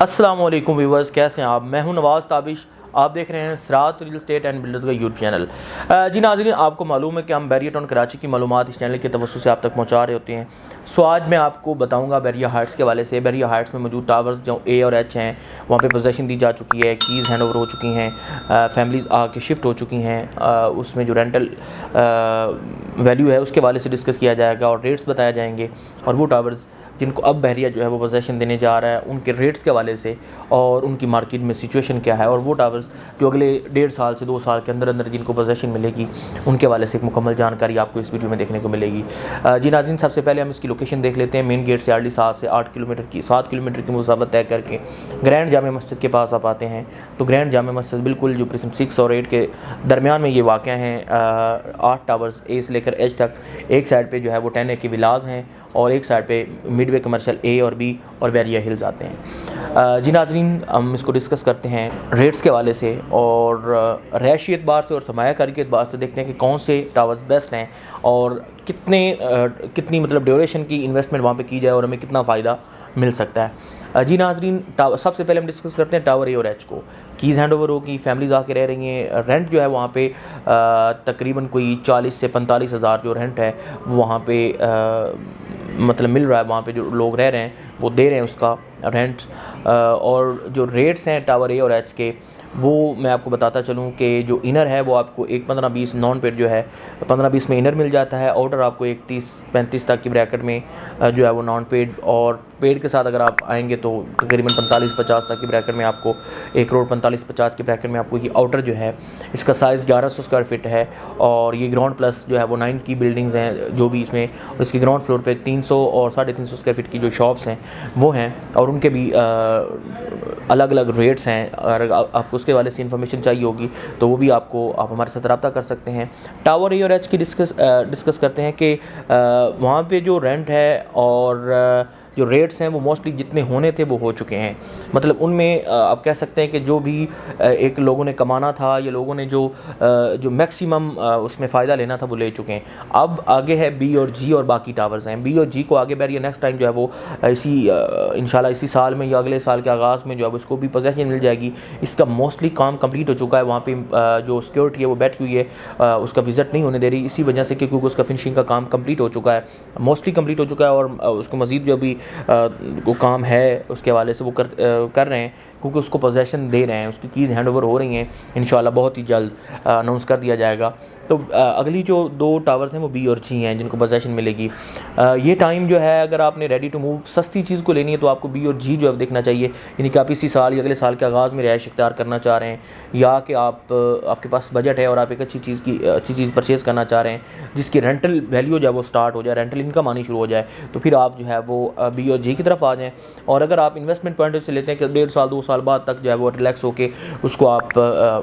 अस्सलाम वालेकुम व्यूवर्स, कैसे हैं आप। मैं हूं नवाज़ ताबिश। आप देख रहे हैं सरात रियल एस्टेट एंड बिल्डर्स का यूट्यूब चैनल। जी नाज़रीन, आपको मालूम है कि हम बैरिया टाउन कराची की मालूमात इस चैनल के तवज्जुह से आप तक पहुंचा रहे होते हैं। सो आज मैं आपको बताऊंगा बैरिया हाइट्स के हवाले से। बैरिया हाइट्स में मौजूद टावर्स जो ए और एच हैं, वहाँ पे पोजेसन दी जा चुकी है, कीज़ हैंड ओवर हो चुकी हैं, फैमिलीज आके शिफ्ट हो चुकी हैं। उसमें जो रेंटल वैल्यू है उसके हवाले से डिस्कस किया जाएगा और रेट्स बताए जाएंगे, और वो टावर्स जिनको अब बहरिया जो है वो पोजेसन देने जा रहा है उनके रेट्स के हवाले से और उनकी मार्केट में सिचुएशन क्या है, और वो टावर्स जो अगले 1.5 साल से 2 साल के अंदर अंदर जिनको पोजेसन मिलेगी उनके हवाले से एक मुकम्मल जानकारी आपको इस वीडियो में देखने को मिलेगी। जी नाज़रीन, सबसे पहले हम इसकी लोकेशन देख लेते हैं। मेन गेट से अर्ली 7 किलोमीटर की मुसाफत तय करके ग्रैंड जामे मस्जिद के पास आप आते हैं तो ग्रैंड जामे मस्जिद बिल्कुल जो प्रिज्म 6 और 8 के दरमियान में ये वाक़ हैं। 8 टावर्स ए से लेकर एच तक। एक साइड पे जो है वो 10A के विलाज हैं और एक साइड पे मिडवे कमर्शियल ए और बी और बैरिया हिल्स आते हैं। जी नाज़रीन, हम इसको डिस्कस करते हैं रेट्स के हवाले से और रहायशी एतबार से और सरमायाकारी के एतबार से। देखते हैं कि कौन से टावर्स बेस्ट हैं और कितनी मतलब ड्यूरेशन की इन्वेस्टमेंट वहाँ पे की जाए और हमें कितना फ़ायदा मिल सकता है। जी नाज़रीन, सबसे पहले हम डिस्कस करते हैं टावर ए और एच को। कीज़ हैंड ओवर होगी, फैमिलीज आके रह रही हैं। रेंट जो है वहाँ पे तकरीबन कोई 40 से 45 हज़ार जो रेंट है वहाँ पे मतलब मिल रहा है। वहाँ पे जो लोग रह रहे हैं वो दे रहे हैं उसका रेंट। और जो रेट्स हैं टावर ए और एच के, वो मैं आपको बताता चलूँ कि जो इनर है वो आपको एक 15-20 नॉन पेड जो है 15-20 में इनर मिल जाता है। आउटर आपको एक 30-35 तक की ब्रैकेट में जो है वो नॉन पेड, और पेड के साथ अगर आप आएंगे तो तकरीबन 45-50 तक की ब्रैकेट में आपको 1,45,50 की ब्रैकेट में आपको ये आउटर जो है इसका साइज़ 1100 स्क्वायर फीट है। और ये ग्राउंड प्लस जो है वो 9 की बिल्डिंग्स हैं जो भी इसमें, और इसके ग्राउंड फ्लोर पे 300 और 350 स्क्वायर फीट की जो शॉप्स हैं वो हैं, और उनके भी अलग अलग रेट्स हैं। और आपको उसके वाले से इन्फॉर्मेशन चाहिए होगी तो वो भी आप हमारे साथ रब्ता कर सकते हैं। टावर ए और एच की डिस्कस करते हैं कि वहाँ पे जो रेंट है और जो रेट्स हैं वो मोस्टली जितने होने थे वो हो चुके हैं। मतलब उनमें आप कह सकते हैं कि जो भी एक लोगों ने कमाना था या लोगों ने जो मैक्सिमम उसमें फ़ायदा लेना था वो ले चुके हैं। अब आगे है बी और जी और बाकी टावर्स हैं। बी और जी को आगे बैरिया नेक्स्ट टाइम जो है वो इंशाल्लाह इसी साल में या अगले साल के आगाज़ में जो है वो इसको भी पोजेसन मिल जाएगी। इसका मोस्टली काम कंप्लीट हो चुका है। वहाँ पे जो सिक्योरिटी है वो बैठी हुई है, उसका विज़िट नहीं होने दे रही इसी वजह से क्योंकि उसका फिनिशिंग का काम कंप्लीट हो चुका है, मोस्टली कंप्लीट हो चुका है। और उसको मज़ीद जो भी वो काम है उसके हवाले से वो कर रहे हैं क्योंकि उसको पोजेसन दे रहे हैं, उसकी कीज़ हैंड ओवर हो रही हैं। इंशाल्लाह बहुत ही जल्द अनाउंस कर दिया जाएगा। तो अगली जो 2 टावर्स हैं वो बी और जी हैं जिनको पोजेसन मिलेगी। ये टाइम जो है अगर आपने रेडी टू मूव सस्ती चीज़ को लेनी है तो आपको बी और जी जो है देखना चाहिए। यानी कि आप इसी साल या अगले साल के आगाज़ में रिहाइश इख्तियार करना चाह रहे हैं, या कि आपके पास बजट है और आप एक अच्छी चीज़ परचेज़ करना चाह रहे हैं जिसकी रेंटल वैल्यू जो है वो स्टार्ट हो जाए, रेंटल इनकम आनी शुरू हो जाए, तो फिर आप जो है वो बी और जी की तरफ आ जाएँ। और अगर आप इन्वेस्टमेंट पॉइंट से लेते हैं कि 1.5 साल 2 साल बाद तक जो है वो रिलैक्स होकर उसको आप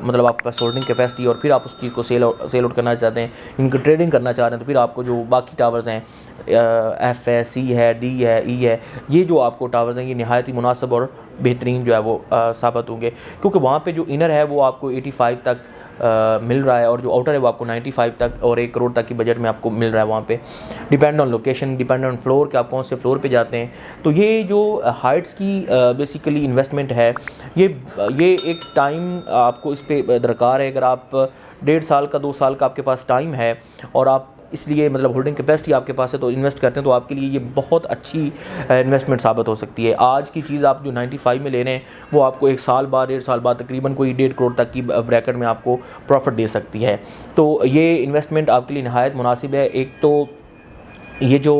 मतलब आपके पास होल्डिंग कैपेसिटी और फिर आप उस चीज़ को सेल आउट करना चाहते हैं, इनकी ट्रेडिंग करना चाह रहे हैं, तो फिर आपको जो बाकी टावर्स हैं एफ है, सी है, डी है, ई है, ये जो आपको टावर्स हैं ये नहायत ही मुनासिब और बेहतरीन जो है वो साबित होंगे क्योंकि वहाँ पे जो इनर है वो आपको 85 तक मिल रहा है और जो आउटर है वो आपको 95 तक और 1 करोड़ तक की बजट में आपको मिल रहा है। वहाँ पे depend on location, depend on floor कि आप कौन से फ्लोर पे जाते हैं। तो ये जो हाइट्स की बेसिकली इन्वेस्टमेंट है ये एक टाइम आपको इस पर दरकार है। अगर आप 1.5 साल का 2 साल का आपके पास टाइम है और आप इसलिए मतलब होल्डिंग कैपेसिटी आपके पास है तो इन्वेस्ट करते हैं तो आपके लिए ये बहुत अच्छी इन्वेस्टमेंट साबित हो सकती है। आज की चीज़ आप जो 95 में ले रहे हैं वो आपको 1 साल बाद 1.5 साल बाद तकरीबन कोई 1.5 करोड़ तक की ब्रैकेट में आपको प्रॉफिट दे सकती है। तो ये इन्वेस्टमेंट आपके लिए नहायत मुनासिब है। एक तो ये जो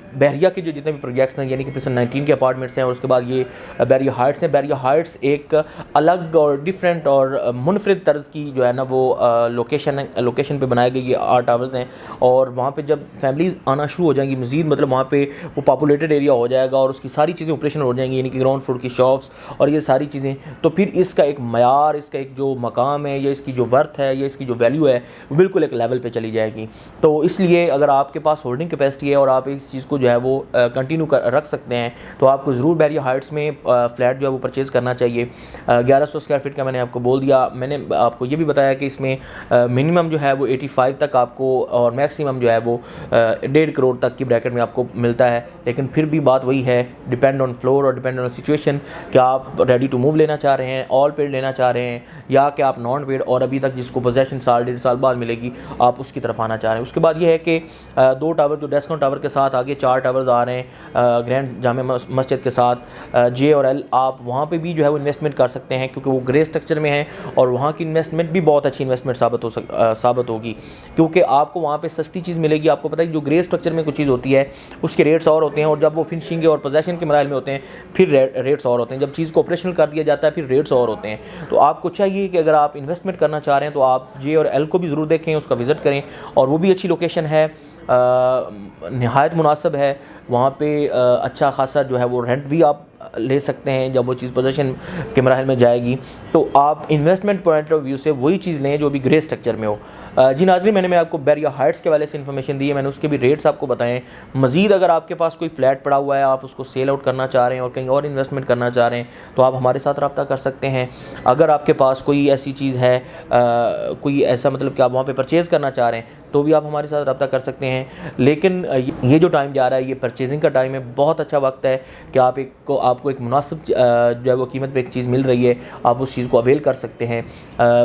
बहरिया के जो जितने भी प्रोजेक्ट्स हैं यानी कि प्रिज्म 19 के अपार्टमेंट्स हैं और उसके बाद ये बैरिया हाइट्स हैं। बैरिया हाइट्स एक अलग और डिफरेंट और मुनफरिद तर्ज की जो है ना वो लोकेशन पे बनाए गए ये 8 टावर्स हैं। और वहाँ पे जब फैमिलीज़ आना शुरू हो जाएंगी मज़ीद मतलब वहाँ पे वो पॉपुलेटेड एरिया हो जाएगा और उसकी सारी चीज़ें ऑपरेशन हो जाएंगी यानी कि ग्राउंड फ्लोर की शॉप्स और ये सारी चीज़ें, तो फिर इसका एक मयार, इसका एक जो मकाम है या इसकी जो वर्थ है या इसकी जो वैल्यू है वो बिल्कुल एक लेवल पर चली जाएगी। तो इसलिए अगर आपके पास पास होल्डिंग कैपेसिटी है और आप इस चीज़ को जो है वो कंटिन्यू रख सकते हैं, तो आपको ज़रूर बैरिया हाइट्स में फ्लैट जो है वो परचेज़ करना चाहिए। 1100 स्क्वायर फीट का मैंने आपको बोल दिया। मैंने आपको ये भी बताया कि इसमें मिनिमम जो है वो 85 तक आपको और मैक्सिमम जो है वो 1.5 करोड़ तक की ब्रैकेट में आपको मिलता है। लेकिन फिर भी बात वही है, डिपेंड ऑन फ्लोर और डिपेंड ऑन सिचुएशन, कि आप रेडी टू मूव लेना चाह रहे हैं, ऑल पेड लेना चाह रहे हैं, या कि आप नॉन पेड और अभी तक जिसको पोजेशन साल 1.5 साल बाद मिलेगी आप उसकी तरफ आना चाह रहे हैं। उसके बाद ये है कि 2 टावर जो डेस्कॉन टावर के साथ आगे 4 टावर्स आ रहे हैं ग्रैंड जामे मस्जिद के साथ, जे और एल, आप वहाँ पे भी जो है वो इन्वेस्टमेंट कर सकते हैं क्योंकि वो ग्रे स्ट्रक्चर में है और वहाँ की इन्वेस्टमेंट भी बहुत अच्छी इन्वेस्टमेंट साबित होगी, क्योंकि आपको वहाँ पे सस्ती चीज़ मिलेगी। आपको पता है जो ग्रे स्ट्रक्चर में कुछ चीज़ होती है उसके रेट्स और होते हैं, और जब वो फिनिशिंग और पोजेशन के मराइल में होते हैं फिर रेट्स और होते हैं, जब चीज़ को ऑपरेशनल कर दिया जाता है फिर रेट्स और होते हैं। तो आपको चाहिए कि अगर आप इन्वेस्टमेंट करना चाह रहे हैं तो आप जे और एल को भी ज़रूर देखें, उसका विज़िट करें, और वो भी अच्छी लोकेशन है, नहायत मुनासिब है। वहाँ पे अच्छा खासा जो है वो रेंट भी आप ले सकते हैं जब वो चीज़ पोजीशन के मराहल में जाएगी। तो आप इन्वेस्टमेंट पॉइंट ऑफ व्यू से वही चीज़ लें जो भी ग्रे स्ट्रक्चर में हो। जी नाज़रीन, मैं आपको बैरिया हाइट्स के वाले से इन्फॉर्मेशन दी है, मैंने उसके भी रेट्स आपको बताएं। मज़ीद अगर आपके पास कोई फ्लैट पड़ा हुआ है, आप उसको सेल आउट करना चाह रहे हैं और कहीं और इन्वेस्टमेंट करना चाह रहे हैं, तो आप हमारे साथ रब्ता कर सकते हैं। अगर आपके पास कोई ऐसी चीज़ है, कोई ऐसा मतलब कि आप वहाँ पर परचेज़ करना चाह रहे हैं, तो भी आप हमारे साथ रब्ता कर सकते हैं। लेकिन ये जो टाइम जा रहा है ये परचेजिंग का टाइम है, बहुत अच्छा वक्त है कि आपको एक मुनासिब जो है वो कीमत पे एक चीज़ मिल रही है, आप उस चीज़ को अवेल कर सकते हैं।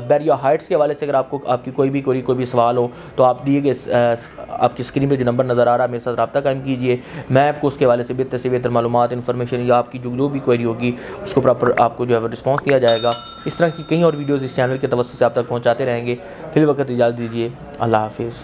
बैरिया हाइट्स के हवाले से अगर आपकी कोई भी सवाल हो तो आप दिए गए आपकी स्क्रीन पे जो नंबर नज़र आ रहा है मेरे साथ रब्ता कायम कीजिए। मैं आपको उसके हवाले से बेहतर मालूमात, इन्फॉर्मेशन या आपकी जो भी क्वेरी होगी उसको प्रॉपर आपको जो है वो रिस्पॉन्स दिया जाएगा। इस तरह की कई और वीडियोज़ इस चैनल के तवज्जो से आप तक पहुँचाते रहेंगे। फिल वक्त इजाज़त दीजिए। अल्लाह हाफिज़।